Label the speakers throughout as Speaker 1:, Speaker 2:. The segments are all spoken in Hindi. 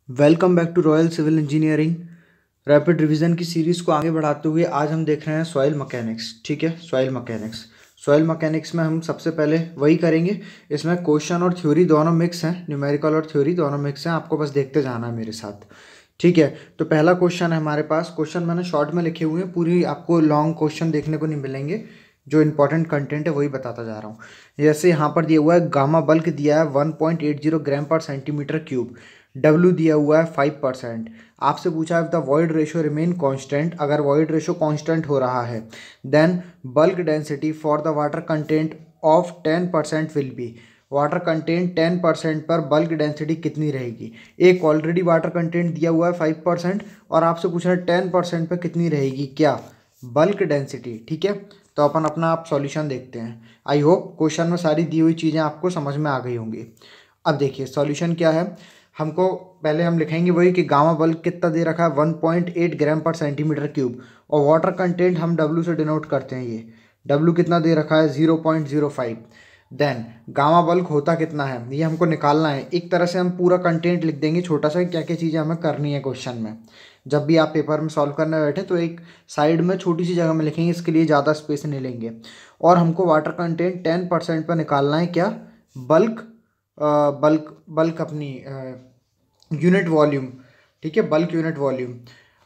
Speaker 1: Welcome back to royal civil engineering. Rapid revision की सीरीज़ को आगे बढ़ाते हुए आज हम देख रहे हैं सॉइल मैकेनिक्स। ठीक है, सॉइल मैकेनिक्स में हम सबसे पहले वही करेंगे। इसमें क्वेश्चन और थ्योरी दोनों मिक्स हैं, न्यूमेरिकल और थ्योरी दोनों मिक्स हैं, आपको बस देखते जाना है मेरे साथ। ठीक है, तो पहला क्वेश्चन है हमारे पास। क्वेश्चन मैंने शॉर्ट में लिखे हुए हैं, पूरी आपको लॉन्ग क्वेश्चन देखने को नहीं मिलेंगे। जो इंपॉर्टेंट कंटेंट है वही बताता जा रहा हूँ। जैसे यहाँ पर दिया हुआ है गामा बल्क दिया है 1.80 ग्राम पर सेंटीमीटर क्यूब, डब्ल्यू दिया हुआ है 5%। आपसे पूछा है the void ratio remain constant. अगर वॉइड रेशो कांस्टेंट हो रहा है then bulk density for the water content of 10% will be. Water content 10% पर बल्क डेंसिटी कितनी रहेगी। एक ऑलरेडी वाटर कंटेंट दिया हुआ है 5% और आपसे पूछा है 10% पर कितनी रहेगी क्या, बल्क डेंसिटी। ठीक है, तो अपन अपना आप सॉल्यूशन देखते हैं। आई होप क्वेश्चन में सारी दी हुई चीज़ें आपको समझ में आ गई होंगी। अब देखिए सॉल्यूशन क्या है। हमको पहले हम लिखेंगे वही कि गामा बल्क कितना दे रखा है 1.8 ग्राम पर सेंटीमीटर क्यूब, और वाटर कंटेंट हम डब्ल्यू से डिनोट करते हैं। ये डब्ल्यू कितना दे रखा है 0.05। देन गामा बल्क होता कितना है ये हमको निकालना है। एक तरह से हम पूरा कंटेंट लिख देंगे छोटा सा, क्या क्या चीज़ें हमें करनी है क्वेश्चन में। जब भी आप पेपर में सॉल्व करने बैठे तो एक साइड में छोटी सी जगह में लिखेंगे, इसके लिए ज़्यादा स्पेस नहीं लेंगे। और हमको वाटर कंटेंट 10% पर निकालना है क्या, बल्क बल्क बल्क अपनी यूनिट वॉल्यूम। ठीक है, बल्क यूनिट वॉल्यूम।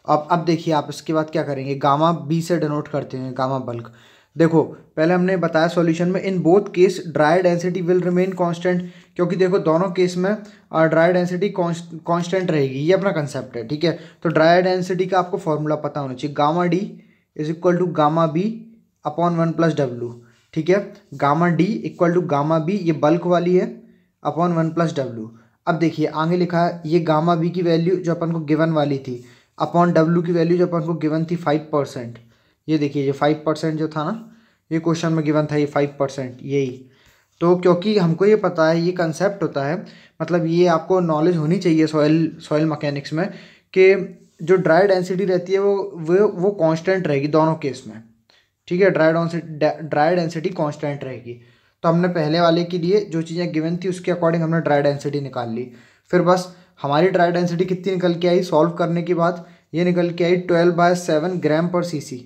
Speaker 1: अब देखिए आप इसके बाद क्या करेंगे, गामा बी से डिनोट करते हैं गामा बल्क। देखो पहले हमने बताया सॉल्यूशन में in both case dry density will remain constant, क्योंकि देखो दोनों केस में ड्राई डेंसिटी कांस्टेंट रहेगी, ये अपना कंसेप्ट है। ठीक है, तो ड्राई डेंसिटी का आपको फॉर्मूला पता होना चाहिए, gamma d is equal to gamma b upon 1+W। ठीक है, gamma d equal to gamma b, ये बल्क वाली है, अपॉन 1+W। अब देखिए आगे लिखा है ये गामा बी की वैल्यू जो अपन को गिवन वाली थी अपॉन डब्ल्यू की वैल्यू जो अपन को गिवन थी 5%। ये देखिए ये 5% जो था ना, ये क्वेश्चन में गिवन था, ये 5% यही। तो क्योंकि हमको ये पता है, ये कंसेप्ट होता है, मतलब ये आपको नॉलेज होनी चाहिए सॉइल मैकेनिक्स में, कि जो ड्राई डेंसिटी रहती है वो कांस्टेंट रहेगी दोनों केस में। ठीक है, ड्राई डेंसिटी कांस्टेंट रहेगी। तो हमने पहले वाले के लिए जो चीज़ें गिवन थी उसके अकॉर्डिंग हमने ड्राई डेंसिटी निकाल ली। फिर बस हमारी ड्राई डेंसिटी कितनी निकल के आई सॉल्व करने के बाद, ये निकल के आई 12/7 ग्राम पर सीसी।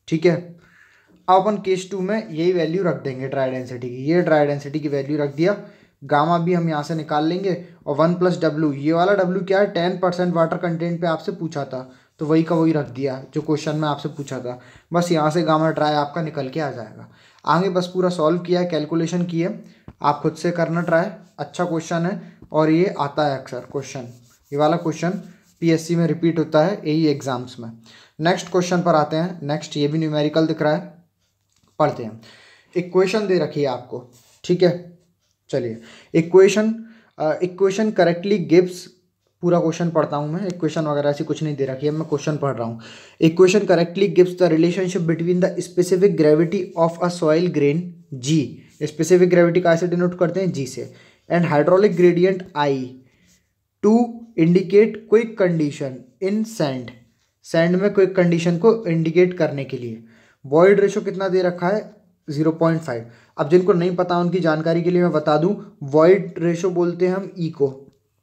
Speaker 1: ठीक है, अब अपन केस 2 में यही वैल्यू रख देंगे ड्राई डेंसिटी की। ये ड्राई डेंसिटी की वैल्यू रख दिया, गामा भी हम यहाँ से निकाल लेंगे, और 1+W, ये वाला W क्या है 10% वाटर कंटेंट पे आपसे पूछा था, तो वही का वही रख दिया जो क्वेश्चन में आपसे पूछा था। बस यहाँ से गामा ड्राई आपका निकल के आ जाएगा। आगे बस पूरा सॉल्व किया है, कैलकुलेशन की है, आप खुद से करना ट्राई। अच्छा क्वेश्चन है और ये आता है अक्सर क्वेश्चन, ये वाला क्वेश्चन PSC में रिपीट होता है AE एग्जाम्स में। नेक्स्ट क्वेश्चन पर आते हैं। नेक्स्ट ये भी न्यूमेरिकल दिख रहा है, पढ़ते हैं। इक्वेशन दे रखी है आपको। ठीक है, चलिए इक्वेशन करेक्टली गिव्स, पूरा क्वेश्चन पढ़ता हूँ मैं, इक्वेशन वगैरह ऐसी कुछ नहीं दे रखी है, मैं क्वेश्चन पढ़ रहा हूँ। Equation correctly gives the relationship between the specific gravity of a soil grain G, specific gravity का ऐसे डिनोट करते हैं G से, and hydraulic gradient I to indicate quick condition in sand. Sand में क्विक कंडीशन को इंडिकेट करने के लिए वॉइड रेशो कितना दे रखा है 0.5। अब जिनको नहीं पता उनकी जानकारी के लिए मैं बता दूं, वॉइड रेशो बोलते हैं हम E को।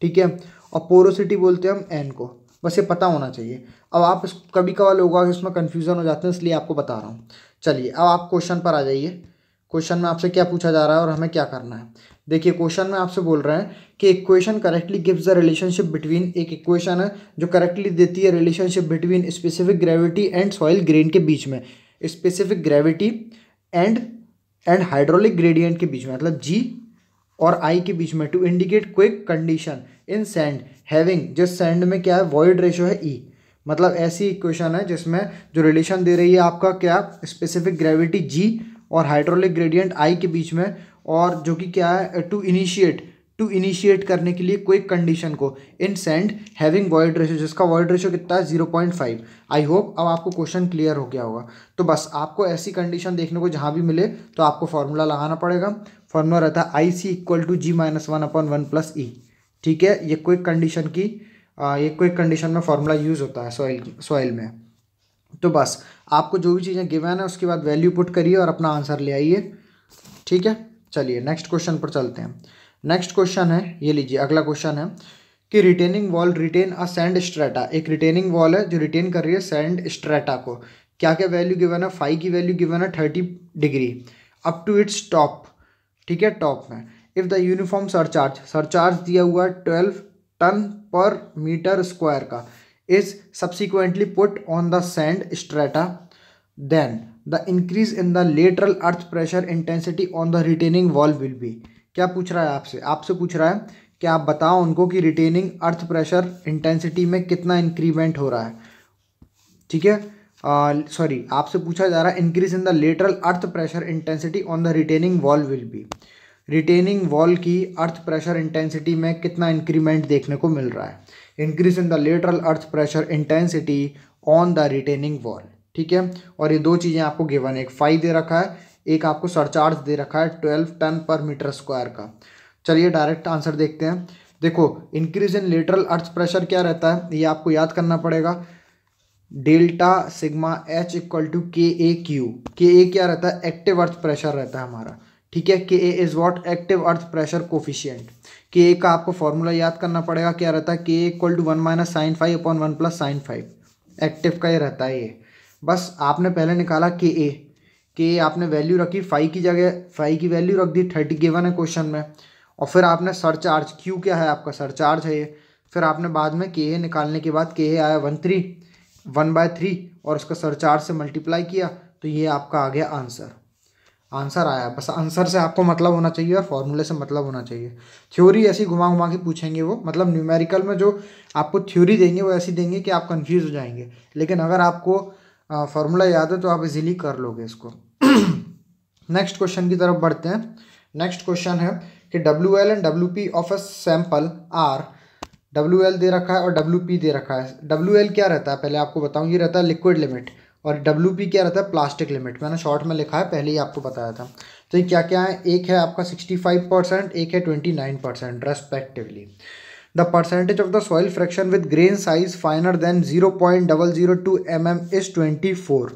Speaker 1: ठीक है, और पोरोसिटी बोलते हैं हम N को, बस ये पता होना चाहिए। अब आप कभी कभार लोगों का इसमें कन्फ्यूज़न हो जाते हैं, इसलिए आपको बता रहा हूँ। चलिए अब आप क्वेश्चन पर आ जाइए। क्वेश्चन में आपसे क्या पूछा जा रहा है और हमें क्या करना है। देखिए क्वेश्चन में आपसे बोल रहे हैं कि equation correctly gives the relationship between, एक इक्वेशन है जो करेक्टली देती है relationship between specific gravity and soil grain के बीच में, specific gravity and hydraulic gradient के बीच में, मतलब G और I के बीच में, to indicate quick condition in sand having, जिस सैंड में क्या है वॉइड रेशो है E। मतलब ऐसी इक्वेशन है जिसमें जो रिलेशन दे रही है आपका क्या, स्पेसिफिक ग्रेविटी G और हाइड्रोलिक ग्रेडियंट I के बीच में, और जो कि क्या है टू इनिशिएट करने के लिए क्विक कंडीशन को इन सैंड हैविंग वॉइड रेशो, जिसका वॉइड रेशो कितना है 0.5। आई होप अब आपको क्वेश्चन क्लियर हो गया होगा। तो बस आपको ऐसी कंडीशन देखने को जहाँ भी मिले तो आपको फॉर्मूला लगाना पड़ेगा। फॉर्मूला रहता है IC इक्वल टू G-1/1+E। ठीक है, ये क्विक कंडीशन में फॉर्मूला यूज़ होता है सॉइल में। तो बस आपको जो भी चीज़ें गिवन है उसके बाद वैल्यू पुट करिए और अपना आंसर ले आइए। ठीक है, चलिए नेक्स्ट क्वेश्चन पर चलते हैं। नेक्स्ट क्वेश्चन है, ये लीजिए अगला क्वेश्चन है कि retaining wall retain a sand strata, एक रिटेनिंग वॉल है जो रिटेन कर रही है सैंड स्ट्रेटा को। क्या क्या वैल्यू गिवन है, फाई की वैल्यू गिवन है 30 degree up to its top, ठीक है, टॉप में। If the uniform surcharge, surcharge दिया हुआ है 12 टन पर मीटर स्क्वायर का, is subsequently put on the sand strata, then the increase in the lateral earth pressure intensity on the retaining wall will be. क्या पूछ रहा है आपसे, आपसे पूछ रहा है कि आप बताओ उनको कि रिटेनिंग अर्थ प्रेशर इंटेंसिटी में कितना इंक्रीमेंट हो रहा है, ठीक है। सॉरी, आपसे पूछा जा रहा है increase in the lateral earth pressure intensity on the retaining wall will B, retaining wall की अर्थ प्रेशर इंटेंसिटी में कितना इंक्रीमेंट देखने को मिल रहा है। Increase in the lateral earth pressure intensity on the retaining wall, ठीक है। और ये दो चीज़ें आपको गिवन है, एक फाई दे रखा है, एक आपको सरचार्ज दे रखा है 12 टन पर मीटर स्क्वायर का। चलिए डायरेक्ट आंसर देखते हैं। देखो increase in lateral earth pressure क्या रहता है, ये आपको याद करना पड़ेगा, delta sigma h equal to k a Q. के ए क्या रहता है, एक्टिव अर्थ प्रेशर रहता है हमारा, ठीक है। K A is what, active earth pressure coefficient. के ए का आपको फॉर्मूला याद करना पड़ेगा, क्या रहता है, K a equal to 1 minus sine 5 upon 1 plus sine 5, active का ये रहता है ये। बस आपने पहले निकाला के ए आपने वैल्यू रखी, फाई की जगह फाई की वैल्यू रख दी 30 गिवन है क्वेश्चन में, और फिर आपने सरचार्ज, क्यू क्या है आपका, सरचार्ज है ये, फिर आपने बाद में के ए निकालने के बाद के ए आया 1/3 और उसका सरचार्ज से मल्टीप्लाई किया, तो ये आपका आ गया आंसर। आंसर आया, बस आंसर से आपको मतलब होना चाहिए और फॉर्मूले से मतलब होना चाहिए। थ्योरी ऐसी घुमा घुमा के पूछेंगे वो, मतलब न्यूमेरिकल में जो आपको थ्योरी देंगे वो ऐसी देंगे कि आप कंफ्यूज हो जाएंगे, लेकिन अगर आपको फार्मूला याद है तो आप इजीली कर लोगे इसको। नेक्स्ट क्वेश्चन की तरफ बढ़ते हैं। नेक्स्ट क्वेश्चन है कि WL and WP of a sample are, WL दे रखा है और WP दे रखा है। WL क्या रहता है पहले आपको बताऊं, ये रहता है लिक्विड लिमिट, और WP क्या रहता है, प्लास्टिक लिमिट। मैंने शॉर्ट में लिखा है, पहले ही आपको बताया था। तो ये क्या क्या है, एक है आपका 65%, एक है 29% रेस्पेक्टिवली। The percentage of the soil fraction with grain size finer than 0.002 mm is 24।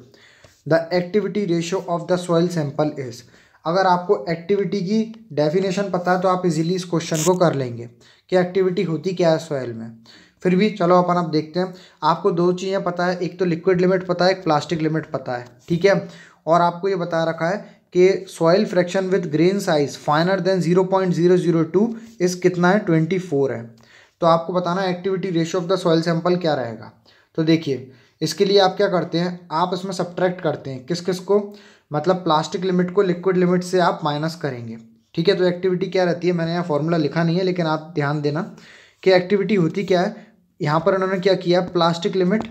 Speaker 1: The activity ratio of the soil sample is. अगर आपको एक्टिविटी की डेफिनेशन पता है तो आप इजीली इस क्वेश्चन को कर लेंगे कि एक्टिविटी होती क्या है सॉइल में। फिर भी चलो अपन अब देखते हैं। आपको दो चीज़ें पता है, एक तो लिक्विड लिमिट पता है, एक प्लास्टिक लिमिट पता है, ठीक है। और आपको ये बता रखा है कि soil fraction with grain size finer than 0.002 इस कितना है, 24 है। तो आपको बताना है activity ratio of the soil sample क्या रहेगा। तो देखिए इसके लिए आप क्या करते हैं, आप इसमें सब्ट्रैक्ट करते हैं किस किस को, मतलब प्लास्टिक लिमिट को लिक्विड लिमिट से आप माइनस करेंगे, ठीक है। तो एक्टिविटी क्या रहती है, मैंने यहाँ फॉर्मूला लिखा नहीं है लेकिन आप ध्यान देना कि एक्टिविटी होती क्या है। यहाँ पर उन्होंने क्या किया, plastic limit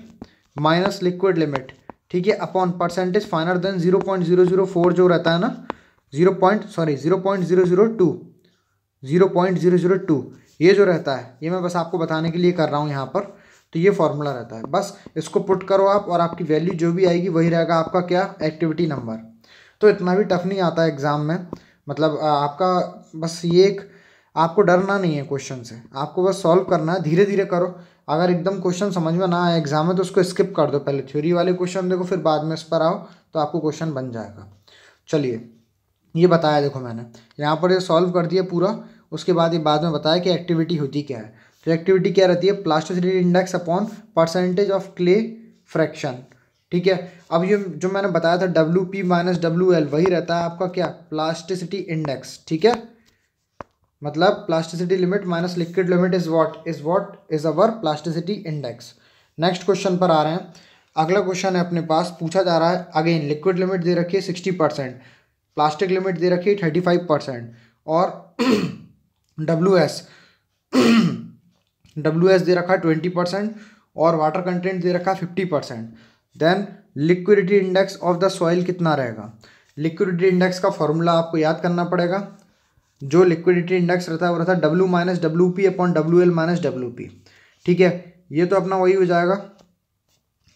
Speaker 1: minus liquid limit, ठीक है, अपॉन परसेंटेज फाइनर देन 0.004 जो रहता है ना, 0.002 ये जो रहता है, ये मैं बस आपको बताने के लिए कर रहा हूँ यहाँ पर। तो ये फॉर्मूला रहता है, बस इसको पुट करो आप और आपकी वैल्यू जो भी आएगी वही रहेगा आपका क्या, एक्टिविटी नंबर। तो इतना भी टफ नहीं आता है एग्ज़ाम में, मतलब आपका बस ये एक, आपको डरना नहीं है क्वेश्चन से, आपको बस सॉल्व करना है, धीरे धीरे करो। अगर एकदम क्वेश्चन समझ में ना आए एग्जाम में तो उसको स्किप कर दो, पहले थ्योरी वाले क्वेश्चन देखो फिर बाद में इस पर आओ तो आपको क्वेश्चन बन जाएगा। चलिए ये बताया, देखो मैंने यहाँ पर ये सॉल्व कर दिया पूरा, उसके बाद ये बाद में बताया कि एक्टिविटी होती क्या है। तो एक्टिविटी क्या रहती है, plasticity index upon percentage of clay fraction, ठीक है। अब ये जो मैंने बताया था WP माइनस WL वही रहता है आपका क्या, प्लास्टिसिटी इंडेक्स, ठीक है। मतलब plasticity limit minus liquid limit is what is our plasticity index. Next question पर आ रहे हैं। अगला क्वेश्चन है अपने पास, पूछा जा रहा है अगेन लिक्विड लिमिट दे रखी है 60%, प्लास्टिक लिमिट दे रखी है 35% और WS दे रखा है 20% और वाटर कंटेंट दे रखा है 50%। Then liquidity index of the soil कितना रहेगा। लिक्विडिटी इंडेक्स का फॉर्मूला आपको याद करना पड़ेगा। जो लिक्विडिटी इंडेक्स रहता है वो रहता है W minus WP upon WL minus WP, ठीक है। ये तो अपना वही हो जाएगा,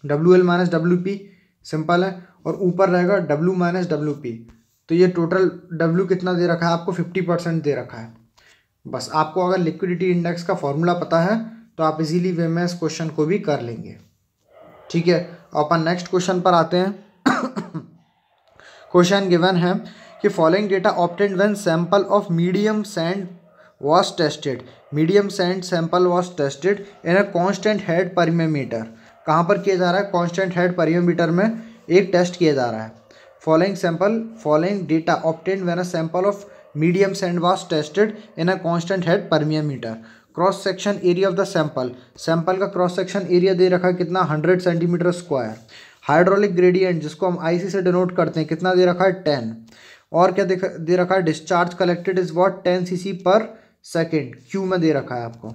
Speaker 1: WL माइनस WP सिंपल है, और ऊपर रहेगा W माइनस WP। तो ये टोटल W कितना दे रखा है आपको, 50% दे रखा है। बस आपको अगर लिक्विडिटी इंडेक्स का फॉर्मूला पता है तो आप इजीली वे में इस क्वेश्चन को भी कर लेंगे, ठीक है। अपन नेक्स्ट क्वेश्चन पर आते हैं। क्वेश्चन गिवन है कि following data obtained when sample of medium sand was tested, medium sand sample was tested in a constant head perimeter। कहाँ पर किया जा रहा है? constant head perimeter में एक टेस्ट किया जा रहा है। following data obtained when a sample of medium sand was tested in a constant head perimeter। Cross section area of the sample का क्रॉस सेक्शन एरिया दे रखा है कितना? 100 सेंटीमीटर स्क्वायर। हाइड्रोलिक ग्रेडियंट जिसको हम आईसी से डिनोट करते हैं कितना दे रखा है? 10। और क्या दे रखा है? Discharge collected is what? 10 cc पर सेकेंड। क्यू में दे रखा है आपको,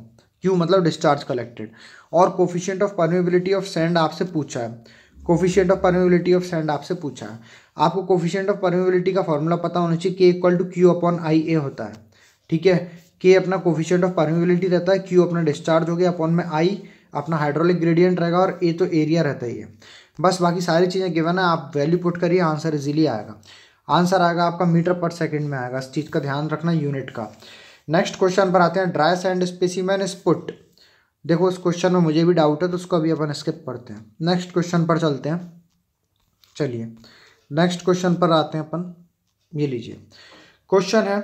Speaker 1: क्यू मतलब डिस्चार्ज कलेक्टेड। और coefficient of permeability of sand आपसे पूछा है, coefficient of permeability of sand आपसे पूछा है। आपको कोफिशिएंट ऑफ परमेबिलिटी का फॉर्मूला पता होना चाहिए, K equal to Q upon I A होता है। ठीक है, के अपना कोफिशिएंट ऑफ परमेबिलिटी रहता है, क्यू अपना डिस्चार्ज हो गया, अपॉन में आई अपना हाइड्रोलिक ग्रेडियंट रहेगा, और ए तो एरिया रहता ही है। बस बाकी सारी चीज़ें गिवन है, आप वैल्यू पुट करिए, आंसर इजीली आएगा। आंसर आएगा आपका मीटर पर सेकंड में आएगा, इस चीज़ का ध्यान रखना यूनिट का। नेक्स्ट क्वेश्चन पर आते हैं। Dry sand specimen is put. देखो इस क्वेश्चन में मुझे भी डाउट है तो उसको अभी अपन स्किप करते हैं, नेक्स्ट क्वेश्चन पर चलते हैं। चलिए नेक्स्ट क्वेश्चन पर आते हैं अपन। ये लीजिए क्वेश्चन है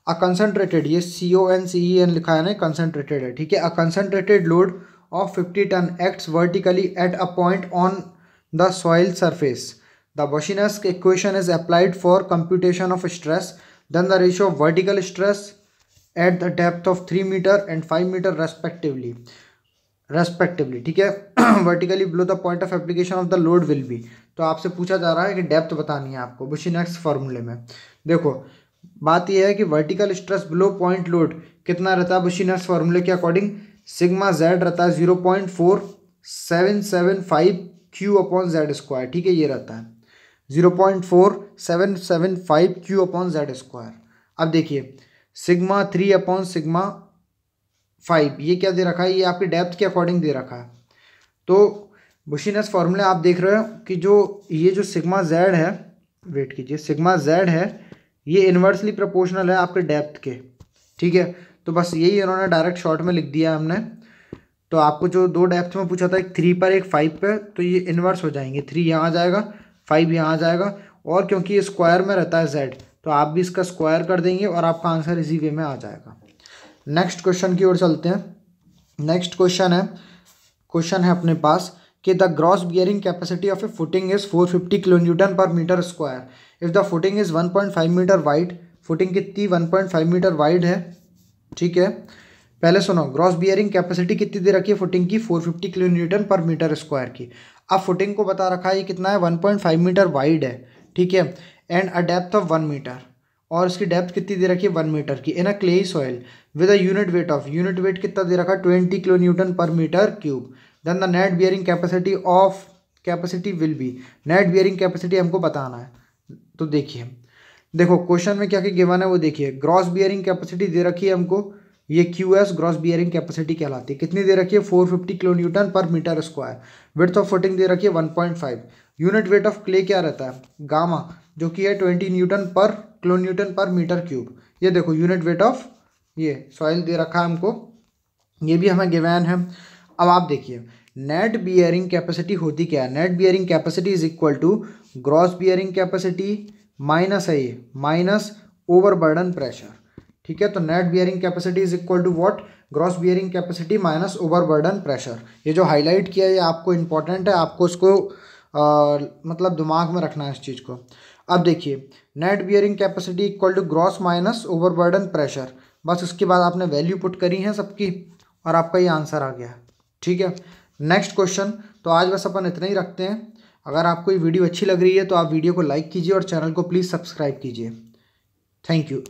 Speaker 1: अ कंसनट्रेटेड, ये CONCEN लिखा है ना, कंसनट्रेटेड है। ठीक है, a concentrated load of 50 ton acts vertically at a point on the soil surface. The Boussinesq equation is applied for computation of stress. Then the ratio of vertical stress at the depth of 3 meter and 5 meter respectively. ठीक है, vertically below the point of application of the load will be. तो आपसे पूछा जा रहा है कि डेप्थ बतानी है आपको Boussinesq फॉर्मूले में। देखो बात यह है कि vertical stress below point load कितना रहता है Boussinesq फॉर्मूले के अकॉर्डिंग? सिग्मा जेड रहता है 0.4775 क्यू अपॉन जेड स्क्वायर। ठीक है, ये रहता है 0.4775 क्यू अपॉन जेड स्क्वायर। अब देखिए सिग्मा 3 अपॉन सिग्मा 5 ये क्या दे रखा है? ये आपकी डेप्थ के अकॉर्डिंग दे रखा है। तो Boussinesq फॉर्मूले आप देख रहे हो कि ये जो सिग्मा जेड है, वेट कीजिए, सिग्मा जेड है ये इन्वर्सली प्रोपोर्शनल है आपके डेप्थ के। ठीक है, तो बस यही इन्होंने डायरेक्ट शॉर्ट में लिख दिया हमने। तो आपको जो दो डेप्थ में पूछा था, एक 3 पर एक 5 पे, तो ये इन्वर्स हो जाएंगे, 3 यहाँ आ जाएगा 5 यहाँ आ जाएगा। और क्योंकि ये स्क्वायर में रहता है जेड, तो आप भी इसका स्क्वायर कर देंगे और आपका आंसर इसी वे में आ जाएगा। नेक्स्ट क्वेश्चन की ओर चलते हैं। नेक्स्ट क्वेश्चन है अपने पास कि the gross bearing capacity of a footing is 450 kilonewton per metre square if the footing is 1.5 metre wide. Footing कितनी? 1.5 मीटर वाइड है। ठीक है, पहले सुनो, ग्रॉस बियरिंग कैपेसिटी कितनी दे रखी है फुटिंग की? 450 किलोन्यूटन पर मीटर स्क्वायर की। अब फुटिंग को बता रखा है ये कितना है? 1.5 मीटर वाइड है। ठीक है, and a depth of 1 metre, और इसकी डेप्थ कितनी दे रखी है? 1 मीटर की। In a clayey soil with a unit weight कितना दे रखा है? 20 kilo newton per metre cube. Then the net bearing capacity will be. Net bearing capacity हमको बताना है। तो देखो क्वेश्चन में क्या क्या गिवन है वो देखिए। ग्रॉस बियरिंग कैपेसिटी दे रखी है हमको, ये QS ग्रॉस बियरिंग कैपेसिटी कहलाती है। कितनी दे रखी है? 450 kilo newton per metre square. Width of footing दे रखी है 1.5। यूनिट वेट ऑफ क्ले क्या रहता है? गामा, जो कि है 20 kilo newton per metre cube. ये देखो यूनिट वेट ऑफ ये सॉइल दे रखा है हमको, ये भी हमें गिवन है। अब आप देखिए नेट बियरिंग कैपेसिटी होती क्या है? Net bearing capacity is equal to gross bearing capacity minus overburden pressure. ठीक है, तो net bearing capacity is equal to what? Gross bearing capacity minus overburden pressure. ये जो हाईलाइट किया है ये आपको इंपॉर्टेंट है, आपको इसको मतलब दिमाग में रखना है इस चीज़ को। अब देखिए net bearing capacity equal to gross minus overburden pressure. बस उसके बाद आपने वैल्यू पुट करी है सबकी और आपका ये आंसर आ गया। ठीक है, नेक्स्ट क्वेश्चन। तो आज बस अपन इतना ही रखते हैं। अगर आपको ये वीडियो अच्छी लग रही है तो आप वीडियो को लाइक कीजिए और चैनल को प्लीज़ सब्सक्राइब कीजिए। Thank you.